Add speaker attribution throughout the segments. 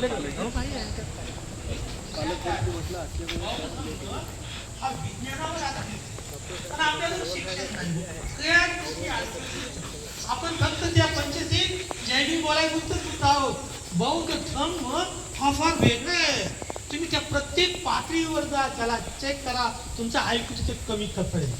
Speaker 1: आपण फक्त त्या पंचशील जैनी बोलायचं आहोत. बौद्ध धर्म हा फार वेगळा आहे. तुम्ही त्या प्रत्येक पातळीवर जा, त्याला चेक करा, तुमचं ऐकू तिथे कमी पडेल.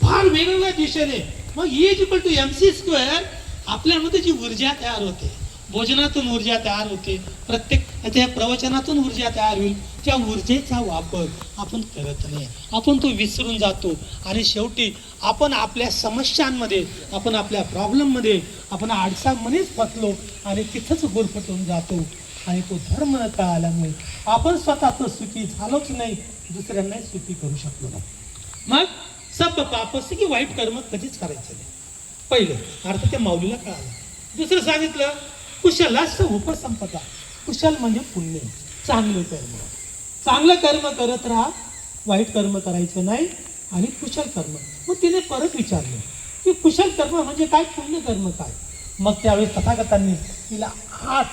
Speaker 1: फार वेगवेगळ्या दिशेने. मग E=mc². आपल्यामध्ये जी ऊर्जा तयार होते, भोजनातून ऊर्जा तयार होते, प्रत्येक त्या प्रवचनातून ऊर्जा तयार होईल, त्या ऊर्जेचा वापर आपण करत नाही. आपण तो विसरून जातो आणि शेवटी आपण आपल्या समस्यांमध्ये, आपण आपल्या प्रॉब्लेममध्ये, आपण अडचणमध्येच फसलो आणि तिथंच गुरफटून जातो. आणि तो धर्म न कळाल्यामुळे आपण स्वतः सुखी झालोच नाही, दुसऱ्यांनाही सुखी करू शकलो नाही. मग सब पापस्य की वाईट कर्म कधीच करायचं नाही. पहिलं अर्थ त्या माऊलीला कळालं. दुसरं सांगितलं कुशलास्य उपसंपदा. कुशल म्हणजे पुण्य, चांगलं कर्म. चांगलं कर्म करत राहा, वाईट कर्म करायचं नाही. आणि कुशल कर्म. मग तिने परत विचारलं की कुशल कर्म म्हणजे काय, पुण्य कर्म काय. मग त्यावेळेस तथागतांनी तिला 8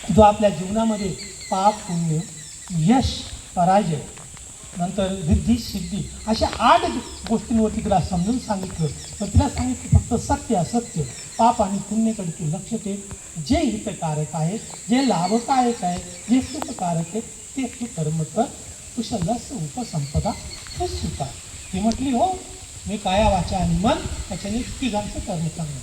Speaker 1: जो आपल्या जीवनामध्ये पाप, पुण्य, यश, पराजय, नंतर रिद्धी, सिद्धी अशा 8 गोष्टींवरती तिला समजून सांगितलं. तर तिला सांगितलं फक्त सत्य असत्य, पाप आणि पुण्यकडे तू लक्ष दे. जे हितकारक आहे, जे लाभकारक आहे, जे सुखकारक आहे ते तू कर्म कर. कुशलस्य उपसंपदा हे स्वीकार. ती म्हटली हो, मी काया वाचा आणि मन त्याच्याने तिघांचं कर्म चांगलं.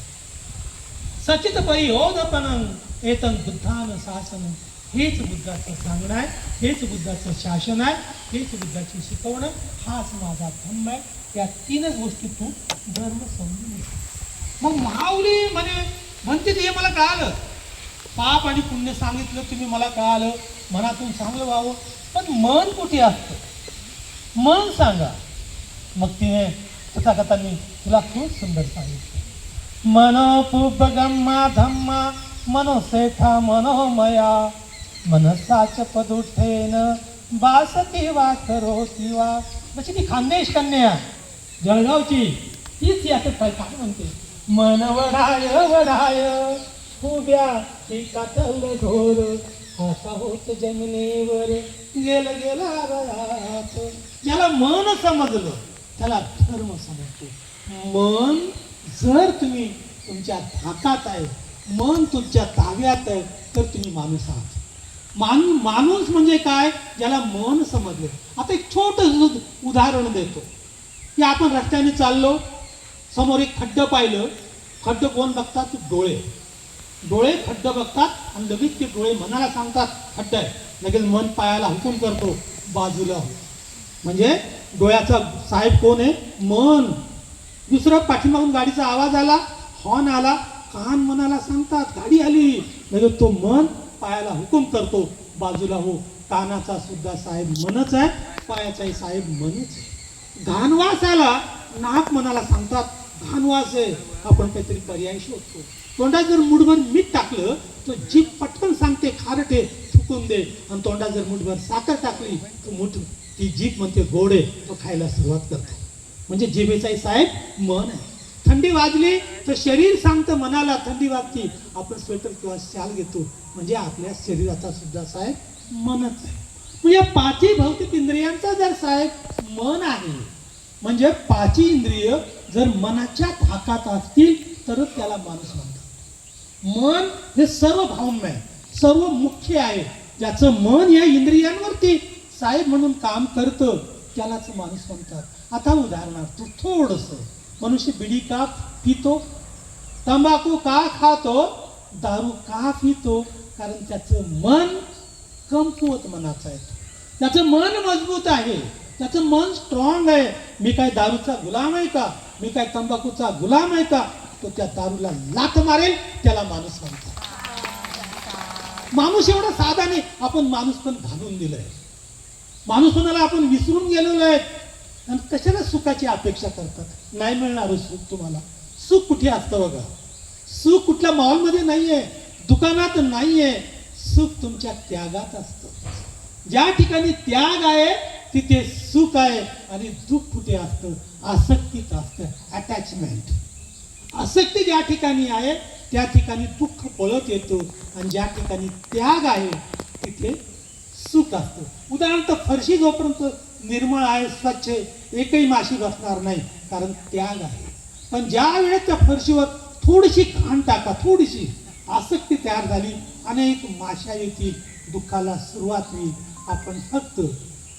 Speaker 1: सचित परिहोदपनं एतं बुद्धान शासन. हेच बुद्धाचं सांगणं आहे, हेच बुद्धाचं शासन आहे, हेच बुद्धाची शिकवणं. हाच माझा धर्म आहे. या 3च गोष्टी तू धर्म समजून घे. मग माऊली म्हणते हे मला कळालं, पाप आणि पुण्य सांगितलं तुम्ही, मला कळालं, मनातून चांगलं व्हावं. पण मन कुठे असतं, मन सांगा. मग तिने तथागतांनी तुला खूप सुंदर सांगितलं. मनोपुपगम्मा धम्मा मनोसेठा मनोमया मनसाच पदुठेन बासती वा करोती वा. म्हणजे ती खानदेश कन्या जळगावची, तीच याचं काय म्हणते. मन वढाय वढाय उभ्या कातल घोर असा होत जमिनीवर गेला रात. ज्याला मन समजलं त्याला धर्म समजतो. मन जर तुम्ही तुमच्या धाकात आहे, मन तुमच्या ताब्यात आहे, तर तुम्ही माणूस आहात. माणूस म्हणजे काय, ज्याला मन समजलं. आता एक छोटं उदाहरण देतो की आपण रस्त्याने चाललो, समोर एक खड्डं पाहिलं. खड्डं कोण बघतात, डोळे. डोळे खड्डं बघतात आणि लगेच ते डोळे मनाला सांगतात खड्डं आहे. लगेच मन पायाला हुकूम करतो बाजूला हो. म्हणजे डोळ्याचा साहेब कोण आहे, मन. दुसरं पाठीमागून गाडीचा आवाज आला, हॉर्न आला, कान मनाला सांगतात गाडी आली. लगेच तो मन पायाला हुकूम करतो बाजूला हो. कानाचा सुद्धा साहेब मनच आहे, पायाचाही साहेब मनच आहे. घाणवास आला, नाक मनाला सांगतात घाणवास आहे, आपण काहीतरी पर्याय शोधतो. तोंडात जर मुठभर मीठ टाकलं तर जीभ पटकन सांगते खारटे, थुकून दे. आणि तोंडात जर मुठभर साखर टाकली तर ती जीभ म्हणते गोड आहे, तो खायला सुरुवात करतो. म्हणजे जिभेचाही साहेब मन आहे. थंडी वाजली तर शरीर सांगतं मनाला थंडी वाजती, आपण स्वेटर किंवा शाल घेतो. म्हणजे आपल्या शरीराचा सुद्धा साहेब मनच आहे. म्हणजे 5 भौतिक इंद्रियांचा जर साहेब मन आहे, म्हणजे 5 इंद्रिय जर मनाच्या धाकात असतील तरच त्याला माणूस म्हणतात. मन हे सर्व भावना आहे, सर्व मुख्य आहे. ज्याचं मन या इंद्रियांवरती साहेब म्हणून काम करतं त्यालाच माणूस म्हणतात. आता उदाहरणार्थ थोडंसं, मनुष्य बिडी का पितो, तंबाखू का खातो, दारू का पितो, कारण त्याचं मन कमकुवत मनाचं आहे. त्याचं मन मजबूत आहे, त्याचं मन स्ट्रॉंग आहे. मी काय दारूचा गुलाम आहे का, मी काय तंबाखूचा गुलाम आहे का, तो त्या दारूला लाथ मारेल, त्याला माणूस म्हणतात. माणूस एवढा साधा नाही, आपण माणूस पण घालून दिलंय. माणूसपणाला आपण विसरून गेलेलो आहे. आणि कशाला सुखाची अपेक्षा करतात, नाही मिळणार सुख तुम्हाला. सुख कुठे असतं बघा, सुख कुठल्या मॉलमध्ये नाहीये, दुकानात नाहीये. सुख तुमच्या त्यागात असतं. ज्या ठिकाणी त्याग आहे तिथे सुख आहे. आणि दुःख कुठे असतं, आसक्तीत असतं, अटॅचमेंट. आसक्ती ज्या ठिकाणी आहे त्या ठिकाणी दुःख पळत येतो आणि ज्या ठिकाणी त्याग आहे तिथे सुख असतं. उदाहरणार्थ फरशी जोपर्यंत निर्मळ आहे, स्वच्छ आहे, एकही माशी बसणार नाही, कारण त्याग आहे. पण ज्या वेळेस त्या फरशीवर थोडीशी घाण टाका, थोडीशी आसक्ती तयार झाली, अनेक माशा येतील, दुःखाला सुरुवात होईल. आपण फक्त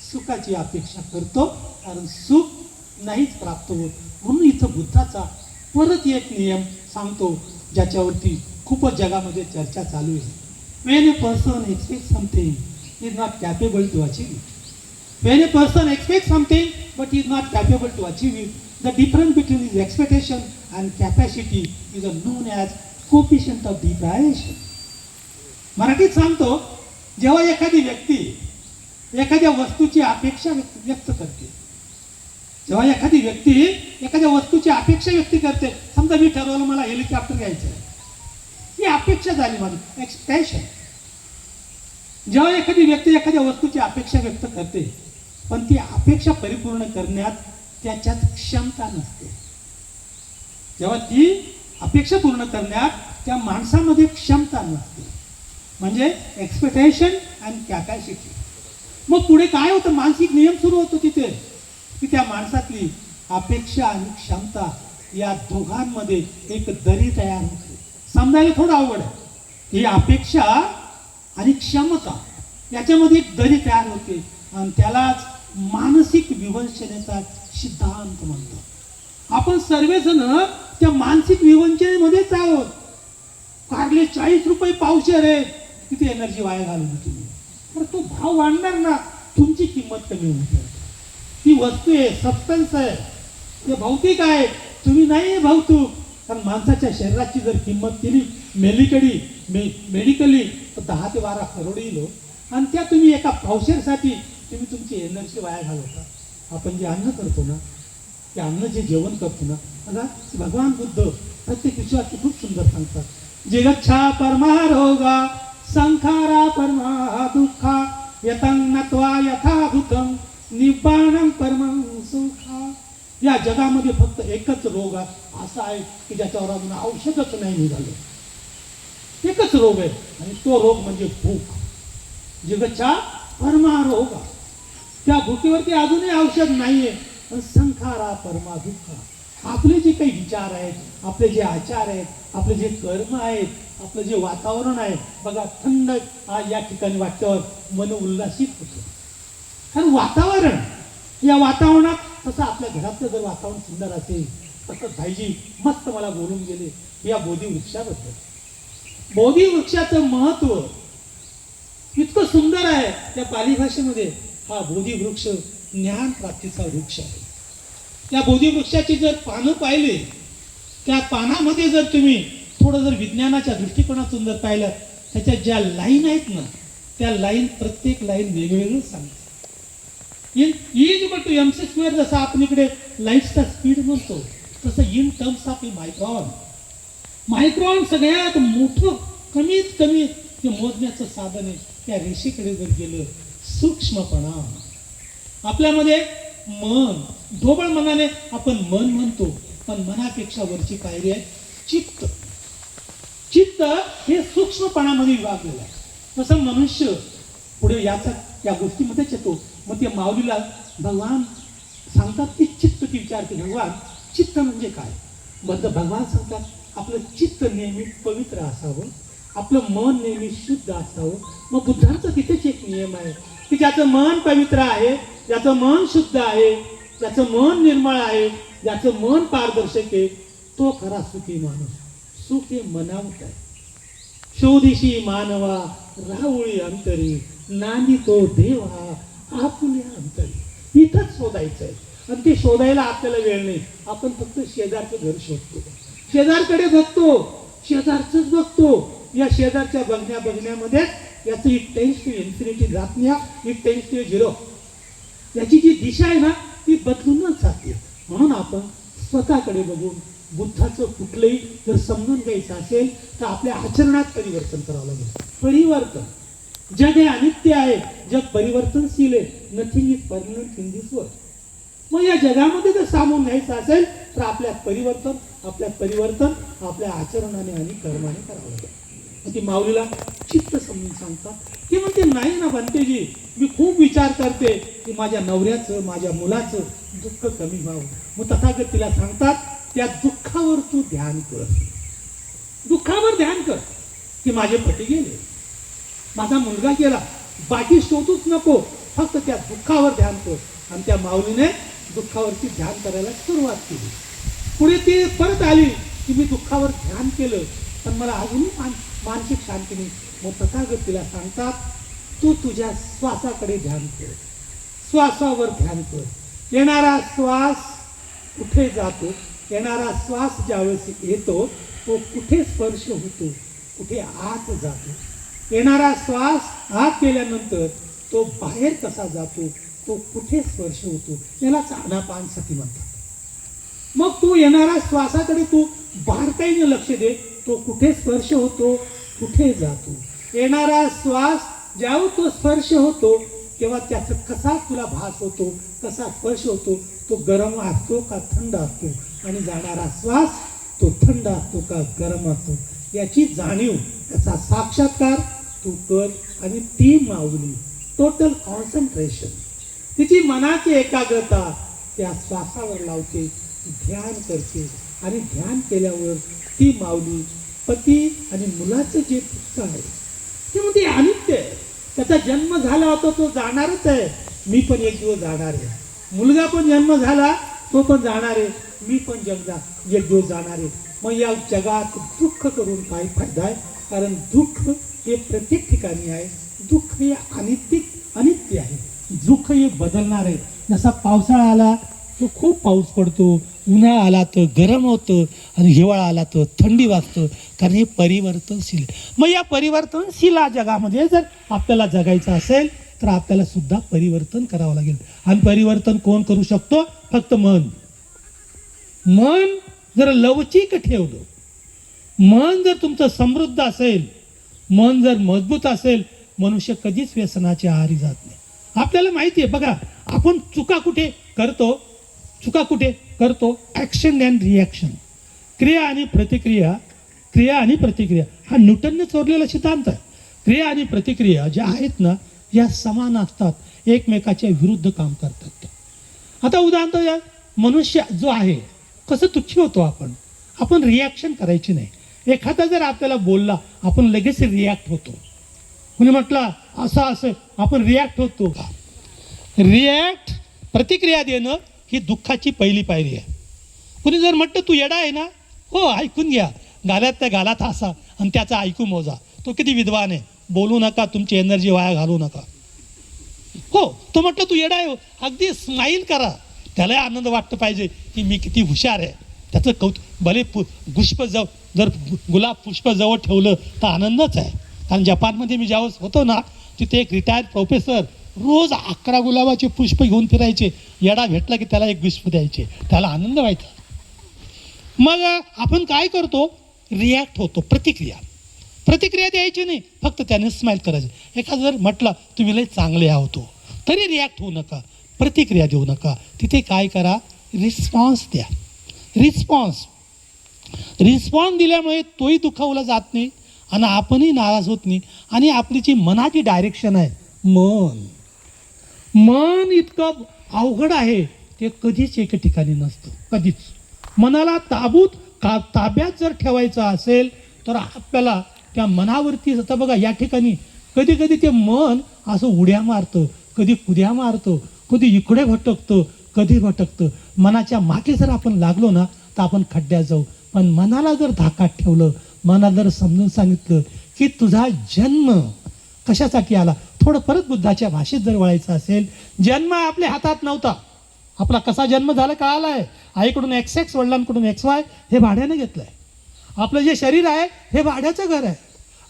Speaker 1: सुखाची अपेक्षा करतो, कारण सुख नाहीच प्राप्त होत. म्हणून इथं बुद्धाचा परत एक नियम सांगतो, ज्याच्यावरती खूपच जगामध्ये चर्चा चालू आहे. When a person expects something, he is not capable to achieve it. When a person expects something, but he is not capable to achieve it, the difference between his expectation and capacity is known as coefficient of deprivation. मराठीत सांगतो, जेव्हा एखादी व्यक्ती एखाद्या वस्तूची अपेक्षा व्यक्त करते, जेव्हा एखादी व्यक्ती एखाद्या वस्तूची अपेक्षा व्यक्त करते, समजा मी ठरवलं मला हेलिकॉप्टर घ्यायचं आहे, ही अपेक्षा झाली माझी, एक्सपेक्टेशन. जेव्हा एखादी व्यक्ती एखाद्या वस्तूची अपेक्षा व्यक्त करते, पण ती अपेक्षा परिपूर्ण करण्यात त्याच्यात क्षमता नसते. जेव्हा ती अपेक्षा पूर्ण करण्यात त्या माणसामध्ये क्षमता नसते, म्हणजे एक्सपेक्टेशन अँड कॅपॅसिटी. मग पुढे काय होतं, मानसिक नियम सुरू होतो तिथे, की त्या माणसातली अपेक्षा आणि क्षमता या दोघांमध्ये एक दरी तयार होते. समजायला थोडं अवघड आहे. ही अपेक्षा आणि क्षमता याच्यामध्ये एक दरी तयार होते, आणि त्यालाच मानसिक विवंचनेचा सिद्धांत म्हणतात. आपण सर्वजण त्या मानसिक विवंचनेमध्येच आहोत. कारले 40 रुपये पावशेर आहे, किती एनर्जी वाया घालवली तुम्ही. तर तो भाव वाढणार ना, तुमची किंमत कमी होते. ती वस्तू आहे, सबस्टन्स आहे, ते भौतिक आहे, तुम्ही नाही आहे भौतिक. कारण माणसाच्या शरीराची जर किंमत केली मेडिकली तर 10 ते 12 करोड येईल, आणि त्या तुम्ही एका पावशेरसाठी तुम्ही तुमची एनर्जी वाया घालवता. आपण जे अन्न करतो ना, ते अन्न जे जेवण करतो ना, बघा भगवान बुद्ध प्रत्येक विषयाची खूप सुंदर सांगतात. जगच्छा परमारोगा संखारा परमा दुःखा यतं नत्वा यथाभूतं निब्बाणं परमं सुखा. या जगामध्ये फक्त एकच रोग असा आहे की ज्याच्यावर अजून औषधच नाही निघालं. एकच रोग आहे, आणि तो रोग म्हणजे भूक. जगच्छा परमारोगा, त्या भुकीवरती अजूनही औषध नाहीये. पण संखारा परमा दुःखा, आपले जे काही विचार आहेत, आपले जे आचार आहेत, आपले जे कर्म आहेत, आपलं जे वातावरण आहे, बघा थंड या ठिकाणी वाटल्यावर मन उल्हासित होतं. कारण वातावरण, या वातावरणात तसं आपल्या घरातलं जर वातावरण सुंदर असेल, तसं भाईजी मस्त मला बोलून गेले या बोधी वृक्षाबद्दल. बोधी वृक्षाचं महत्व इतकं सुंदर आहे. त्या पाली भाषेमध्ये हा बोधी वृक्ष ज्ञान प्राप्तीचा वृक्ष आहे. त्या बोधी वृक्षाची जर पानं पाहिले, त्या पानामध्ये जर तुम्ही थोडं जर विज्ञानाच्या दृष्टिकोनातून जर पाहिलं, त्याच्यात ज्या लाईन आहेत ना, त्या लाईन प्रत्येक लाईन वेगवेगळं सांगते. E mc², जसं आपण इकडे लाईटचा स्पीड म्हणतो, तसं in terms of micron. Micron सगळ्यात मोठं कमीत कमी ते मोजण्याचं साधन आहे. त्या रेषेकडे जर गेलं, सूक्ष्मपणा आपल्यामध्ये मन, ढोबळ मनाने आपण मन म्हणतो, पण मनापेक्षा वरची पायरी आहे चित्त. चित्त हे सूक्ष्मपणामध्ये विभागलेलं आहे. तसं मनुष्य पुढे या गोष्टीमध्येच येतो. मग ते माऊलीला भगवान सांगतात की चित्तची विचारते. भगवान चित्त म्हणजे काय? भगवान सांगतात आपलं चित्त नेहमी पवित्र असावं, आपलं मन नेहमी शुद्ध असावं. मग बुद्धांचा तिथेच एक नियम आहे की ज्याचं मन पवित्र आहे, ज्याचं मन शुद्ध आहे, ज्याचं मन निर्मळ आहे, ज्याचं मन पारदर्शक आहे, तो खरा सुखी माणूस. सुख हे मनावत आहे. शोधिशी मानवा राहुळी अंतरी, नांदी तो देवा आपुल्या अंतरी. इथंच शोधायचं आहे, आणि ते शोधायला आपल्याला वेळ नाही. आपण फक्त शेजारचं घर शोधतो, शेजारकडे बघतो, शेजारचंच बघतो. या शेजारच्या बघण्यामध्ये याचं इट टेन्स टू इन्फिनिटी जात नाही, इट टेन्स टू 0. याची जी दिशा आहे ना, ती बदलूनच जाते. म्हणून आपण स्वतःकडे बघून बुद्धाचं कुठलंही जर समजून घ्यायचं असेल तर आपल्या आचरणात परिवर्तन करावं लागेल. परिवर्तन. जग हे अनित्य आहे, जग परिवर्तनशील आहे. Nothing is permanent in this world. मग या जगामध्ये जर सामावून न्यायचं असेल तर आपल्या परिवर्तन आपल्या आचरणाने आणि कर्माने करावं लागेल. ती माऊलीला चित्त समजून सांगतात की म्हणते नाही ना भंतेजी, मी खूप विचार करते की माझ्या नवऱ्याचं माझ्या मुलाचं दुःख कमी व्हावं. मग तथागत तिला सांगतात त्या दुःखावर तू ध्यान कर, दुःखावर ध्यान कर की माझे पती गेले, माझा मुलगा गेला, बाकी शोधूच नको, फक्त त्या दुःखावर ध्यान कर. आणि त्या माऊलीने दुःखावरती ध्यान करायला सुरुवात केली. पुढे ती परत आली की मी दुःखावर ध्यान केलं पण मला अजूनही मानसिक शांती नाही. मग तथागत तिला सांगतात तू तुझ्या श्वासाकडे ध्यान कर, श्वासावर ध्यान कर. येणारा श्वास कुठे जातो, येणारा श्वास ज्यावेळेस येतो तो कुठे स्पर्श होतो, कुठे आत जातो. येणारा श्वास आत गेल्यानंतर तो बाहेर कसा जातो, तो कुठे स्पर्श होतो, यालाच आनापानसती म्हणतात. मग तू येणारा श्वासाकडे तू बारकाईने लक्ष दे, तो कुठे स्पर्श होतो, कुठे जातो. येणारा श्वास ज्यावेळी तो स्पर्श होतो तेव्हा त्याचा कसा तुला भास होतो, कसा स्पर्श होतो, तो गरम असतो का थंड असतो, आणि जाणारा श्वास तो थंड असतो का गरम असतो, याची जाणीव, याचा साक्षात्कार तू कर. आणि ती माऊली टोटल कॉन्सन्ट्रेशन, तिची मनाची एकाग्रता त्या श्वासावर लावते, ध्यान करते. आणि ध्यान केल्यावर ती माऊली पती आणि मुलाचं जे दुःख आहे ते म्हणजे अनित्य आहे. त्याचा जन्म झाला होता तो जाणारच आहे, मी पण एक दिवस जाणार आहे. मुलगा पण जन्म झाला तो पण जाणार आहे, मी पण एक दिवस जाणार आहे. मग या जगात दुःख करून काय फायदा आहे, कारण दुःख हे प्रत्येक ठिकाणी आहे. दुःख हे अनित्य आहे, दुःख हे बदलणार आहे. जसा पावसाळा आला तो खूप पाऊस पडतो, उन्हाळा आला तर गरम होतं, आणि हिवाळा आला तर थंडी वाजतं, कारण हे परिवर्तनशील. मग या परिवर्तनशील जगामध्ये जर आपल्याला जगायचं असेल तर आपल्याला सुद्धा परिवर्तन करावं लागेल. आणि परिवर्तन कोण करू शकतो? फक्त मन. मन जर लवचिक ठेवलं, मन जर तुमचं समृद्ध असेल, मन जर मजबूत असेल, मनुष्य कधीच व्यसनाच्या आहारी जात नाही. आपल्याला माहिती आहे बघा, आपण चुका कुठे करतो ॲक्शन अँड रिॲक्शन, क्रिया आणि प्रतिक्रिया हा न्यूटनने चोरलेला सिद्धांत आहे. क्रिया आणि प्रतिक्रिया ज्या आहेत ना या समान असतात, एकमेकाच्या विरुद्ध काम करतात. आता उदाहरण मनुष्य जो आहे कसं तुच्छ होतो आपण रिॲक्शन करायची नाही. एखादा जर आपल्याला बोलला आपण लगेच रिॲक्ट होतो. कुणी म्हटलं असं आपण रिॲक्ट होतो. प्रतिक्रिया देणं ही दुःखाची पहिली पायरी आहे. कुणी जर म्हटलं तू येडा आहे ना, हो ऐकून घ्या, गाल्यात त्या गालात हसा आणि त्याचा ऐकू मोजा, तो किती विद्वान आहे, बोलू नका, तुमची एनर्जी वाया घालू नका. हो, तो म्हटलं तू येडा आहे, अगदी स्माईल करा, त्याला आनंद वाटतं पाहिजे की मी किती हुशार आहे. त्याचं भले पुष्प जर गुलाब पुष्प जवळ ठेवलं तर आनंदच आहे. कारण जपानमध्ये मी ज्यावेळेस होतो ना, तिथे एक रिटायर्ड प्रोफेसर रोज 11 गुलाबाचे पुष्प घेऊन फिरायचे. येडा भेटला की त्याला एक पुष्प द्यायचे, त्याला आनंद व्हायचा. मग आपण काय करतो? रिॲक्ट होतो. प्रतिक्रिया द्यायची नाही, फक्त त्याने स्माईल करायचं. एखादं जर म्हटलं तुम्ही लय चांगले आहोत तरी रिॲक्ट होऊ नका, प्रतिक्रिया देऊ नका. तिथे काय करा? रिस्पॉन्स द्या. रिस्पॉन्स दिल्यामुळे तोही दुखावला जात नाही आणि आपणही नाराज होत नाही. आणि आपली जी मनाची डायरेक्शन आहे, मन इतकं अवघड आहे, ते कधीच एका ठिकाणी नसतं. कधीच मनाला ताब्यात जर ठेवायचं असेल तर आपल्याला त्या मनावरती आता बघा या ठिकाणी कधी ते मन असं उड्या मारतं, कधी कुद्या मारतं, कधी इकडे भटकतं, कधी भटकतं. मनाच्या मागे जर आपण लागलो ना तर आपण खड्ड्यात जाऊ. पण मनाला जर धाकात ठेवलं, मनाला जर समजून सांगितलं की तुझा जन्म कशासाठी आला, थोडं परत बुद्धाच्या भाषेत जर वळायचं असेल, जन्म आपल्या हातात नव्हता. आपला कसा जन्म झाला कळाला आहे? आईकडून XX, वडिलांकडून XY, हे भाड्याने घेतलं आहे. आपलं जे शरीर आहे हे भाड्याचं घर आहे.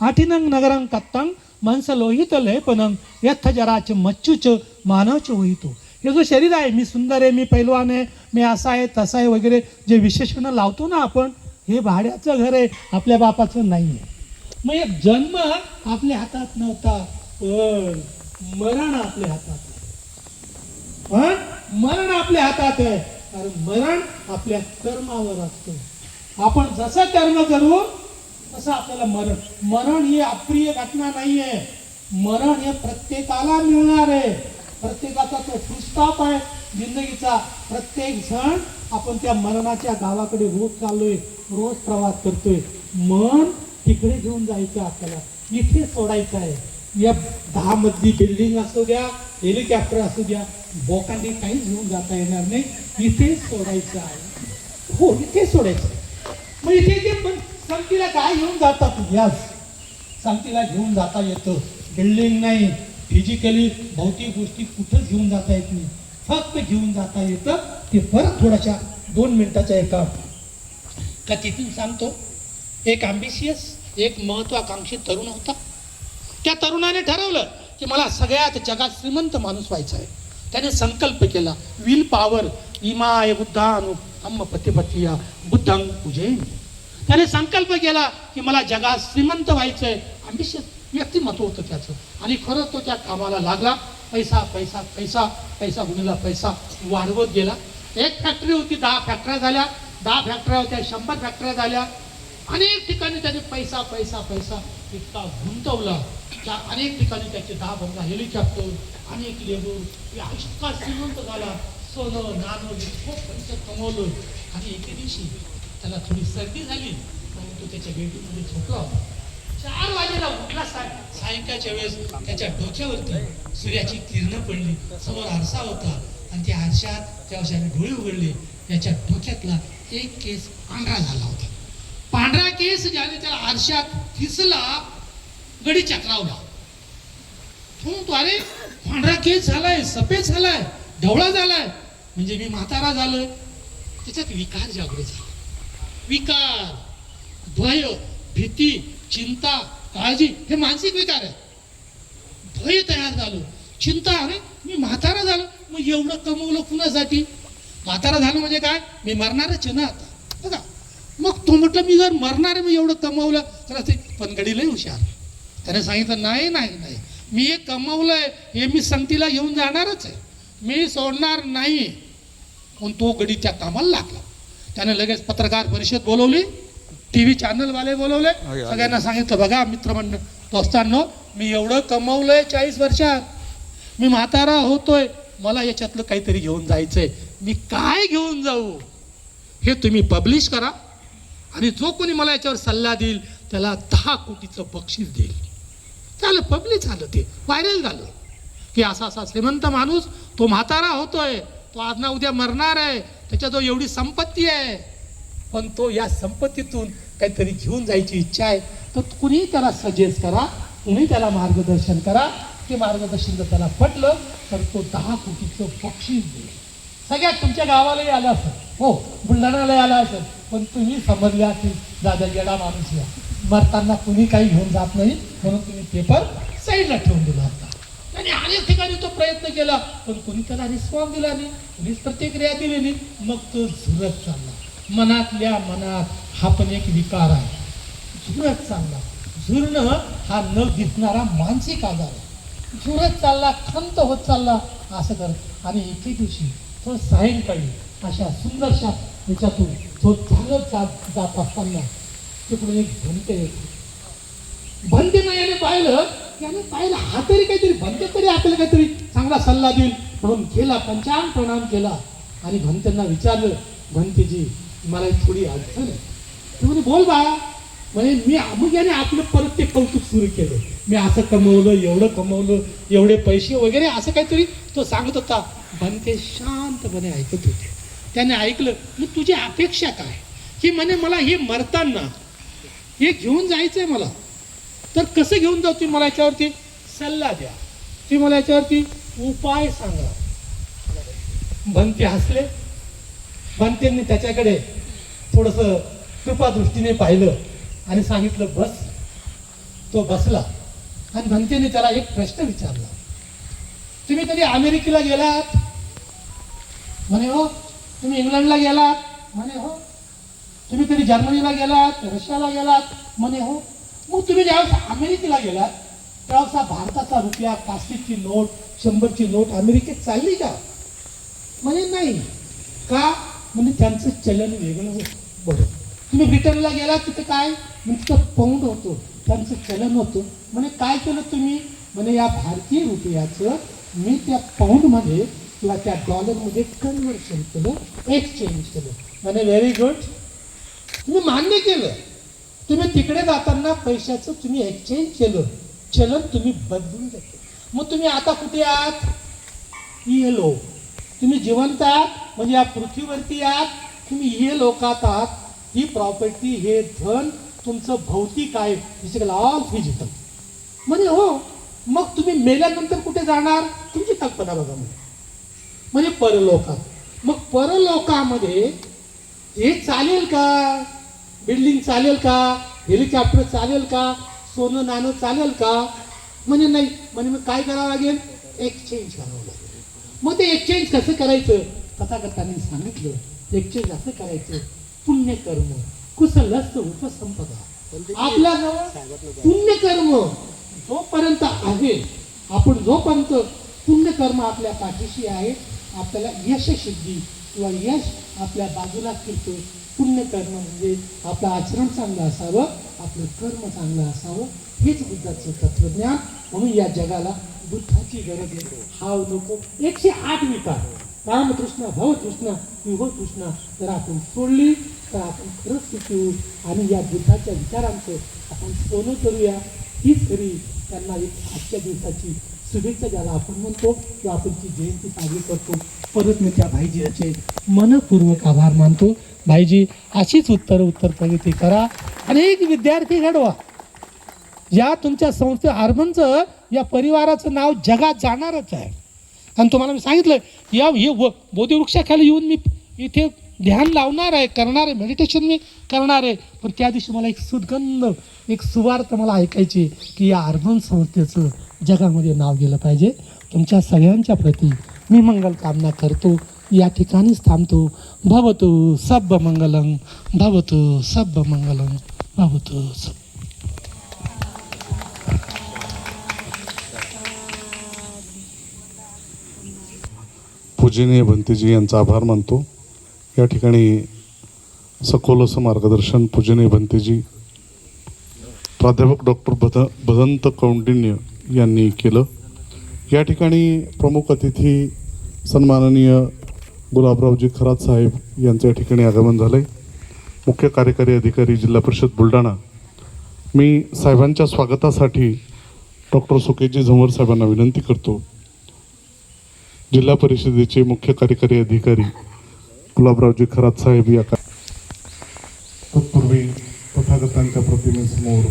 Speaker 1: आठीनंग नगरंग कत्तंग मनस लोहित लेपनंग यथ जराच मच्छूच मानवच होईतो. हे जो शरीर आहे, मी सुंदर आहे, मी पैलवान आहे, मी असा आहे तसा आहे वगैरे जे विशेषणं लावतो ना आपण, हे भाड्याचं घर आहे, आपल्या बापाचं नाही आहे. मग एक जन्म आपल्या हातात नव्हता, पण मरण आपल्या हातात. पण मरण आपल्या हातात आहे, कारण मरण आपल्या कर्मावर असतं. आपण जसं कर्म करू तसं आपल्याला मरण ही अप्रिय घटना नाहीये. मरण हे प्रत्येकाला मिळणार आहे. प्रत्येकाचा तो फुलस्टॉप आहे जिंदगीचा. प्रत्येक जण आपण त्या मरणाच्या गावाकडे रोज चाललोय, रोज प्रवास करतोय. मन तिकडे घेऊन जायचं आपल्याला, इथे सोडायचं आहे. या 10 मजली बिल्डिंग असू द्या, हेलिकॉप्टर असू द्या, बोकांडी काहीच घेऊन जाता येणार नाही. इथे सोडायचं आहे. हो, इथे सोडायचं. मग इथे ते पण संगतीला काय घेऊन जातात? यास संगतीला घेऊन जाता येतं. बिल्डिंग नाही, फिजिकली भौतिक गोष्टी कुठंच घेऊन जाता येत नाही. फक्त घेऊन जाता येतं ते परत थोड्याशा 2 मिनिटाच्या एका कथेतून सांगतो. एक ॲम्बिशियस, एक महत्वाकांक्षी तरुण होता. त्या तरुणाने ठरवलं की मला सगळ्यात जगात श्रीमंत माणूस व्हायचा आहे. त्याने संकल्प केला. विल पॉवर इमाय बुद्धानु अम्म पतिपतिया बुद्धं पूजेन. त्याने संकल्प केला की मला जगात श्रीमंत व्हायचंय. ॲम्बिशियस व्यक्तिमत्व होतं त्याचं. आणि खरंच तो त्या कामाला लागला. पैसा पैसा पैसा पैसा गुणिला पैसा वाढवत गेला. एक फॅक्टरी होती, 10 फॅक्टऱ्या झाल्या. 10 फॅक्टऱ्या होत्या, 100 फॅक्टऱ्या झाल्या. अनेक ठिकाणी त्याने पैसा पैसा पैसा इतका गुंतवला. त्या अनेक ठिकाणी त्याचे 10-15 हेलिकॉप्टर, अनेक लेबर, इतका श्रीमंत झाला. सोनं नाणं खूप पैसे कमवलं. आणि एके दिवशी त्याला थोडी सर्दी झाली म्हणून तो त्याच्या बेडरूममध्ये झोपला होता. 4 वाजेला उठला. सायंकाळच्या वेळेस त्याच्या डोक्यावरती सूर्याची किरणं पडली. समोर आरसा होता आणि त्या आरशात त्याने डोळे उघडले. त्याच्या डोक्यातला एक केस पांढरा झाला होता. पांढरा केस ज्याने त्याला आरशात दिसला, गडी चक्रावला. तो अरे पांढरा केस झालाय, सफेद झालाय, ढवळा झालाय, म्हणजे मी म्हातारा झालोय. त्याच्यात विकार जागृत झाला. विकार, भय, भीती, चिंता, काळजी हे मानसिक विकार आहे. भय तयार झालं, चिंता, अरे मी म्हातारा झालो, मग एवढं कमवलं कुणासाठी? म्हातारा झालं म्हणजे काय? मी मरणारच आहे ना आता, बघा. मग तो म्हटलं मी जर मरणार आहे, मी एवढं कमवलं तर ते पण गडीलाही हुशार. त्याने सांगितलं नाही नाही नाही, मी हे कमवलंय हे मी संगतीला घेऊन जाणारच आहे, मी सोडणार नाही. पण तो गडी त्या कामाला लागला. त्याने लगेच पत्रकार परिषद बोलवली, TV चॅनलवाले बोलवले, सगळ्यांना सांगितलं बघा मित्रमंडळ दोस्तांनो, मी एवढं कमवलंय 40 वर्षात, मी म्हातारा होतोय, मला याच्यातलं काहीतरी घेऊन जायचंय. मी काय घेऊन जाऊ हे तुम्ही पब्लिश करा आणि जो कोणी मला याच्यावर सल्ला देईल त्याला 10 कोटीचं बक्षीस देईल. झालं, पब्लिश झालं, ते व्हायरल झालं की असा असा श्रीमंत माणूस तो म्हातारा होतोय, तो आज ना उद्या मरणार आहे, त्याच्याजवळ एवढी संपत्ती आहे, पण तो या संपत्तीतून काहीतरी घेऊन जायची इच्छा आहे. तर कुणी त्याला सजेस्ट करा, कुणी त्याला मार्गदर्शन करा. ते मार्गदर्शन जर त्याला पटलं तर तो 10 कोटीचं बक्षीस देईल. सगळ्यात तुमच्या गावालाही आलं असेल, हो बुलढाणालाही आलं असेल, पण तुम्ही समजल्या की दादा गेला माणूस या मरताना कुणी काही घेऊन जात नाही म्हणून तुम्ही पेपर साईडला ठेवून दिला होता. त्याने अनेक ठिकाणी तो प्रयत्न केला पण कोणी त्याला रिस्पॉन्स दिला नाही, कोणीच प्रतिक्रिया दिली नाही. मग तो झुरत चालला. मनातल्या मनात हा पण एक विकार आहे, झुरत चालला. झुरणं हा न दिसणारा मानसिक आजार आहे. झुरत चालला, खंत होत चालला असं करत. आणि एके दिवशी तो सायंकाळी अशा सुंदरशा याच्यातून तो चालत जात असताना तिकडून एक भंते येतो. भंतेनं याने पाहिलं हा तरी काहीतरी भंते तरी आपल्याला काहीतरी चांगला सल्ला देईल म्हणून गेला, पंचांग प्रणाम केला आणि भंतेंना विचारलं, भंतेजी मला थोडी अडचण आहे. ते म्हणे बोल बा. म्हणजे मग याने आपलं परत ते कौतुक सुरू केलं, मी असं कमवलं, एवढं कमवलं, एवढे पैसे वगैरे असं काहीतरी तो सांगत होता. भंते शांतपणे ऐकत होते. त्याने ऐकलं, मग तुझी अपेक्षा काय? की म्हणे मला हे मरताना हे घेऊन जायचंय मला, तर कसं घेऊन जाऊ? तुम्ही मला याच्यावरती सल्ला द्या, तुम्ही मला याच्यावरती उपाय सांगा. भंते हसले. भंतेंनी त्याच्याकडे थोडंसं कृपादृष्टीने पाहिलं आणि सांगितलं बस. तो बसला आणि भंतेने त्याला एक प्रश्न विचारला, तुम्ही कधी अमेरिकेला गेलात? म्हणे हो. तुम्ही इंग्लंडला गेलात? म्हणे हो. तुम्ही कधी जर्मनीला गेलात, रशियाला गेलात? म्हणे हो. मग तुम्ही ज्यावेळेस अमेरिकेला गेलात त्यावेळेस भारताचा रुपया, 5ची नोट, 100ची नोट अमेरिकेत चालली का? म्हणजे नाही का, म्हणजे त्यांचं चलन वेगळं होतं. बरं, तुम्ही ब्रिटनला गेला तिथं काय, म्हणजे तिथं पाऊंड होतो, त्यांचं चलन होतं. म्हणजे काय केलं तुम्ही, म्हणजे या भारतीय रुपयाचं मी त्या पाऊंडमध्ये किंवा त्या डॉलरमध्ये कन्व्हर्शन केलं, एक्सचेंज केलं. म्हणजे व्हेरी गुड, तुम्ही मान्य केलं. तुम्ही तिकडे जाताना पैशाचं तुम्ही एक्सचेंज केलं, चलन तुम्ही बदलून घेतलं. मग तुम्ही आता कुठे आहात, येलो, तुम्ही जिवंत आहात, म्हणजे या पृथ्वीवरती आहात, तुम्ही ये लोकात आहात. ही प्रॉपर्टी, हे धन तुमचं भौतिक आहे, फिजिकल, ऑल फिजिकल. म्हणजे हो, मग तुम्ही मेल्यानंतर कुठे जाणार, तुमची कल्पना बघा. म्हणजे परलोकात. मग परलोकामध्ये हे चालेल का, बिल्डिंग चालेल का, हेलिकॉप्टर चालेल का, सोनं नाणं चालेल का, म्हणजे नाही. म्हणजे मग काय करावं लागेल, एक्सचेंज करावं लागेल. मग ते एक्सचेंज कसं करायचं, तथागतांनी सांगितलं. एक्सचेंज असं करायचं, पुण्यकर्म कुशलस्य उपसंपदा. आपल्याजवळ पुण्यकर्म जोपर्यंत आहे, आपण जोपर्यंत पुण्यकर्म आपल्या पाठीशी आहे, आपल्याला यशसिद्धी किंवा यश आपल्या बाजूला फिरतो. पुण्यकर्म म्हणजे आपलं आचरण चांगलं असावं, आपलं कर्म चांगलं असावं, हेच बुद्धाचं तत्वज्ञान. म्हणून या जगाला बुद्धाची गरज आहे. हाव नको, 108 विकार, रामतृष्णा, भवतृष्णा, विभवतृष्णा जर आपण सोडली तर आपण खरंच सुखी. आणि या बुद्धाच्या विचारांचं आपण सोनं करूया, हीच खरी त्यांना एक आजच्या दिवसाची शुभेच्छा ज्याला आपण म्हणतो, किंवा आपण ती जयंती साजरी करतो. परत मी त्या भाईजींचे मनपूर्वक आभार मानतो. भाईजी, अशीच उत्तर प्रगती करा, अनेक विद्यार्थी घडवा. या तुमच्या संस्थे अर्बनचं, या परिवाराचं नाव जगात जाणारच आहे. आणि तुम्हाला मी सांगितलं, या हे बोधिवृक्षाखाली येऊन मी इथे ध्यान लावणार आहे, करणार आहे, मेडिटेशन मी करणार आहे. पण त्या दिवशी मला एक सुगंध, एक सुवार्थ मला ऐकायची की या अर्बन संस्थेचं जगामध्ये नाव गेलं पाहिजे. तुमच्या सगळ्यांच्या प्रती मी मंगल कामना करतो. या ठिकाणीच थांबतो. भवतु सब्ब मंगलम, भवतु सब्ब मंगलम, भवतु सब्ब.
Speaker 2: पूजनीय भंतेजी यांचा आभार मानतो. या ठिकाणी सखोल असं मार्गदर्शन पूजनीय भंतेजी, प्राध्यापक डॉक्टर भदंत कौंडिन्य यांनी केलं. या ठिकाणी प्रमुख अतिथी सन्माननीय गुलाबरावजी खरात साहेब यांचं या ठिकाणी आगमन झालं आहे. मुख्य कार्यकारी अधिकारी जिल्हा परिषद बुलढाणा. मी साहेबांच्या स्वागतासाठी डॉक्टर सुकेजी झंवर साहेबांना विनंती करतो. जिल्हा परिषदेचे मुख्य कार्यकारी अधिकारी गुलाबरावजी खरात साहेब या तत्पूर्वी तथागतांच्या प्रतिमेसमोर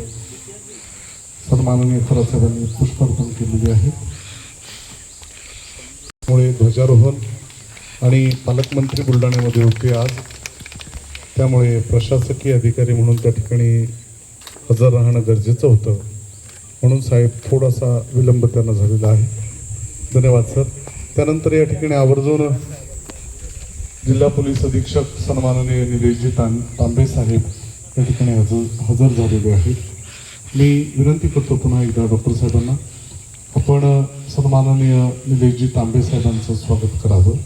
Speaker 2: सन्माननीय खरात साहेबांनी पुष्पार्पण केलेले आहे. त्यामुळे ध्वजारोहण आणि पालकमंत्री बुलढाण्यामध्ये होते आज, त्यामुळे प्रशासकीय अधिकारी म्हणून त्या ठिकाणी हजर राहणं गरजेचं होतं. म्हणून साहेब थोडासा विलंब त्यांना झालेला आहे. धन्यवाद सर. त्यानंतर या ठिकाणी आवर्जून जिल्हा पोलीस अधीक्षक सन्माननीय निलेशजी तांबे साहेब या ठिकाणी हजर झालेले आहेत. मी विनंती करतो पुन्हा एकदा डॉक्टर साहेबांना, आपण सन्माननीय निलेशजी तांबे साहेबांचं स्वागत करावं.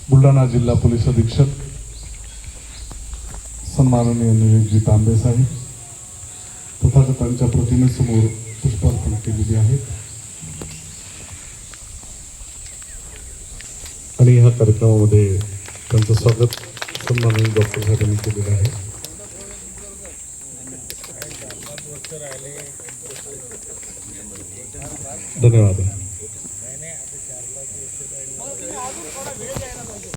Speaker 2: बुलढाणा जिल्हा पोलीस अधीक्षक सन्माननीय निलेशजी तांबे साहेब तथागतांच्या प्रतिमेसमोर पुष्पार्पण केलेली आहे. आणि ह्या कार्यक्रमामध्ये त्यांचं स्वागत सन्माननीय डॉक्टर साहेबांनी केलेलं आहे. धन्यवाद.